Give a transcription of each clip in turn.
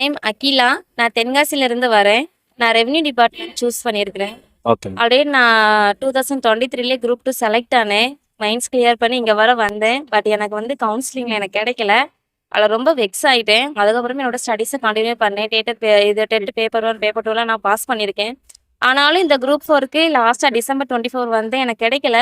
Name Akila. நான் தென்காசியிலிருந்து வரேன். நான் ரெவென்யூ டிபார்ட்மெண்ட் சூஸ் பண்ணியிருக்கிறேன். ஓகே. ஆல்ரெடி நான் 2023 குரூப் 2 செலக்ட் ஆனேன். மெயின்ஸ் கிளியர் பண்ணி இங்கே வந்தேன். பட் எனக்கு வந்து கவுன்சிலிங்கில் எனக்கு கிடைக்கல. அதில் ரொம்ப வெக்ஸ் ஆகிட்டேன். அதுக்கப்புறமே என்னோட ஸ்டடீஸை கண்டினியூ பண்ணேன். டெட் பேப்பர் 1 பேப்பர் 2லாம் நான் பாஸ் பண்ணியிருக்கேன். ஆனாலும் இந்த குரூப் 4க்கு லாஸ்ட்டாக December 24 வந்து எனக்கு கிடைக்கல.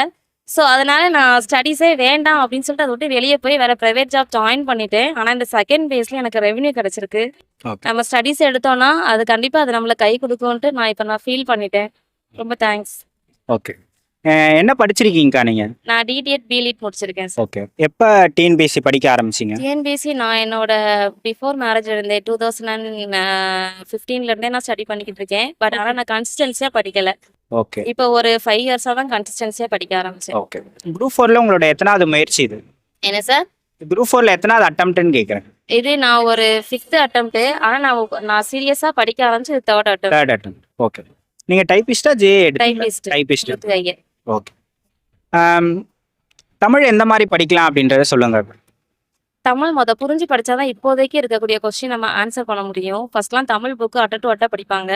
ஸோ அதனால நான் ஸ்டடீஸே வேண்டாம் அப்படின்னு சொல்லிட்டு அதை விட்டு வெளியே போய் வேற ப்ரைவேட் ஜாப் ஜாயின் பண்ணிட்டேன். ஆனால் இந்த செகண்ட் பேஸ்ல எனக்கு ரெவென்யூ கிடைச்சிருக்கு. ஓகே. நம்ம ஸ்டடீஸ் எடுத்தோம்னா அது கண்டிப்பாக அது நம்மளை கை கொடுக்கும்ன்ட்டு நான் ஃபீல் பண்ணிட்டேன். ரொம்ப தேங்க்ஸ். ஓகே. என்ன படிச்சிருக்கீங்கக்கா நீங்கள்? நான் டிடிஎட் பிலிட் முடிச்சிருக்கேன் சார். ஓகே. எப்போ டிஎன்பிஎஸ்சி படிக்க ஆரம்பிச்சிங்க? டிஎன்பிஎஸ்சி நான் என்னோட பிஃபோர் மேரேஜ் இருந்தேன் 2015 இருந்தே நான் ஸ்டடி பண்ணிக்கிட்டு இருக்கேன். பட் ஆனால் நான் கன்சிஸ்டன்சியாக படிக்கல. ஓகே. இப்போ ஒரு 5 இயர்ஸாக தான் கன்சிஸ்டன்சியாக படிக்க ஆரம்பிச்சேன். ஓகே. குரூப் 4ல உங்களோட எத்தனாவது முயற்சி இது? என்ன சார்? குரூப் 4ல எத்தனாவது அட்டம்ப்ட்னு கேட்குறேன். இது நான் ஒரு 5th அட்டம்ப்ட். ஆனால் நான் சீரியஸாக படிக்க ஆரம்பிச்சு 3rd attempt. Third attempt. Okay. நீங்கள் டைப்பிஸ்டா J typist. Typist. Higher. Okay. Tamil எந்த மாதிரி படிக்கலாம் அப்படின்றத சொல்லுங்க. தமிழ் புரிஞ்சு படிச்சாதான் இப்போதைக்கு இருக்கக்கூடிய கொஸ்டின் நம்ம ஆன்சர் பண்ண முடியும். ஃபர்ஸ்ட்லாம் தமிழ் புக்கு அட்ட டு அட்ட படிப்பாங்க.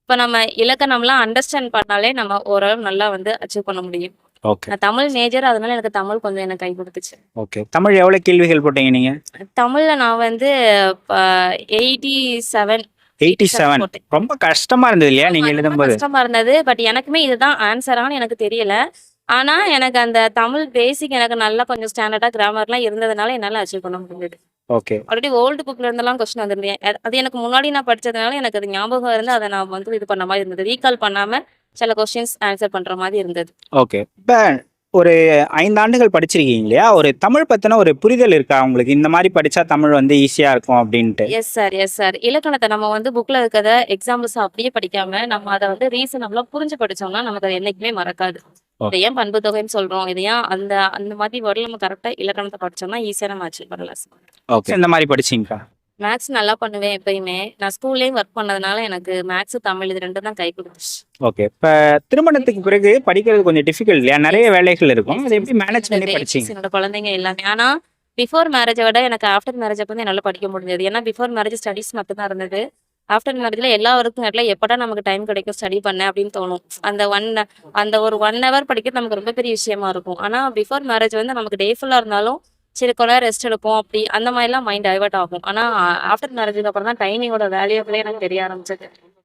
இப்போ நம்ம இலக்கணம்லாம் அண்டர்ஸ்டாண்ட் பண்ணாலே நம்ம ஓரளவு நல்லா வந்து அச்சீவ் பண்ண முடியும். ஓகே. நான் தமிழ் மேஜர், அதனால எனக்கு தமிழ் கொஞ்சம் எனக்கு கை கொடுத்துச்சு. ஓகே. தமிழ் எவ்வளோ கேள்விகள் போட்டீங்க நீங்கள்? தமிழில் நான் வந்து 87 87. போட்டேன். ரொம்ப கஷ்டமா இருந்தது இல்லையா நீங்க ரொம்ப எழுதும்போது? கஷ்டமா இருந்தது. பட் எனக்குமே இதுதான் ஆன்சரான்னு எனக்கு தெரியல. ஆனா எனக்கு அந்த தமிழ் பேசிக் எனக்கு நல்லா கொஞ்சம் ஸ்டாண்டர்டா கிராமர்லாம் இருந்ததுனால என்னால அச்சீவ் பண்ண முடிஞ்சது. ஓகே. ஆல்ரெடி ஓல்டு புக்ல இருந்தெல்லாம் கொஸ்டின் வந்திருந்தேன். அது எனக்கு முன்னாடி நான் படிச்சதுனால எனக்கு அது ஞாபகம் இருந்து அதை நான் வந்து இது பண்ண மாதிரி இருந்தது. ரீகால் பண்ணாம சில கொஸ்டின்ஸ் ஆன்சர் பண்ற மாதிரி இருந்தது. ஓகே. இப்போ ஒரு 5 ஆண்டுகள் படிச்சிருக்கீங்க இல்லையா? ஒரு தமிழ் பத்தின ஒரு புரிதல் இருக்கா உங்களுக்கு? இந்த மாதிரி படிச்சா தமிழ் வந்து ஈஸியா இருக்கும் அப்படின்ட்டு. Yes sir, yes sir. இலக்கணத்தை நம்ம வந்து புக்ல இருக்கிறத எக்ஸாம்பிள்ஸ் அப்படியே படிக்காம நம்ம அதை வந்து ரீசனபிளா புரிஞ்சு படிச்சோம்னா நமக்கு அது என்னைக்குமே மறக்காது. இதை ஏன் பண்பு தொகைன்னு சொல்றோம், இதை ஏன் அந்த அந்த மாதிரி வேர்டில் நம்ம கரெக்டா இலக்கணத்தை படிச்சோம்னா ஈஸியா நம்ம அச்சீவ் பண்ணலாம் சார். ஓகே. இந்த மாதிரி படிச்சீங்கக்கா? மேக்ஸ் நல்லா பண்ணுவேன் எப்பயுமே. நான் ஸ்கூல்லேயும் ஒர்க் பண்ணதுனால எனக்கு மேக்ஸ் தமிழ் இது ரெண்டும் தான் கை கொடுத்துச்சு. ஓகே. இப்போ திருமணத்துக்கு பிறகு படிக்கிறது கொஞ்சம் டிஃபிகல்ட் இல்லையா? நிறைய வேலைகள் இருக்கும். அதை எப்படி மேனேஜ் பண்ணி படிச்சீங்க? என்னோட குழந்தைங்க எல்லாமே. ஆனா பிஃபோர் மேரேஜை விட எனக்கு ஆஃப்டர் மேரேஜ் அப்போ என்னால படிக்க முடிஞ்சது. ஏன்னா பிஃபோர் மேரேஜ் ஸ்டடீஸ் மட்டும் தான் இருந்தது. ஆஃப்டர் மேரேஜ்ல எல்லா ஒர்க்கும் இடத்துல எப்படா நமக்கு டைம் கிடைக்கும் ஸ்டடி பண்ண அப்படின்னு தோணும். அந்த ஒரு 1 hour படிக்கிறது நமக்கு ரொம்ப பெரிய விஷயமா இருக்கும். ஆனா பிஃபோர் மேரேஜ் வந்து நமக்கு டே ஃபுல்லா இருந்தாலும் சரி கொஞ்ச நேரம் ரெஸ்ட் எடுப்போம் அப்படி அந்த மாதிரிலாம் மைண்ட் டைவர்ட் ஆகும். ஆனா ஆஃப்டர் மேரேஜுக்கு அப்புறம் தான் டைமிங்கோட வேல்யூபிளே எனக்கு தெரிய ஆரம்பிச்சது.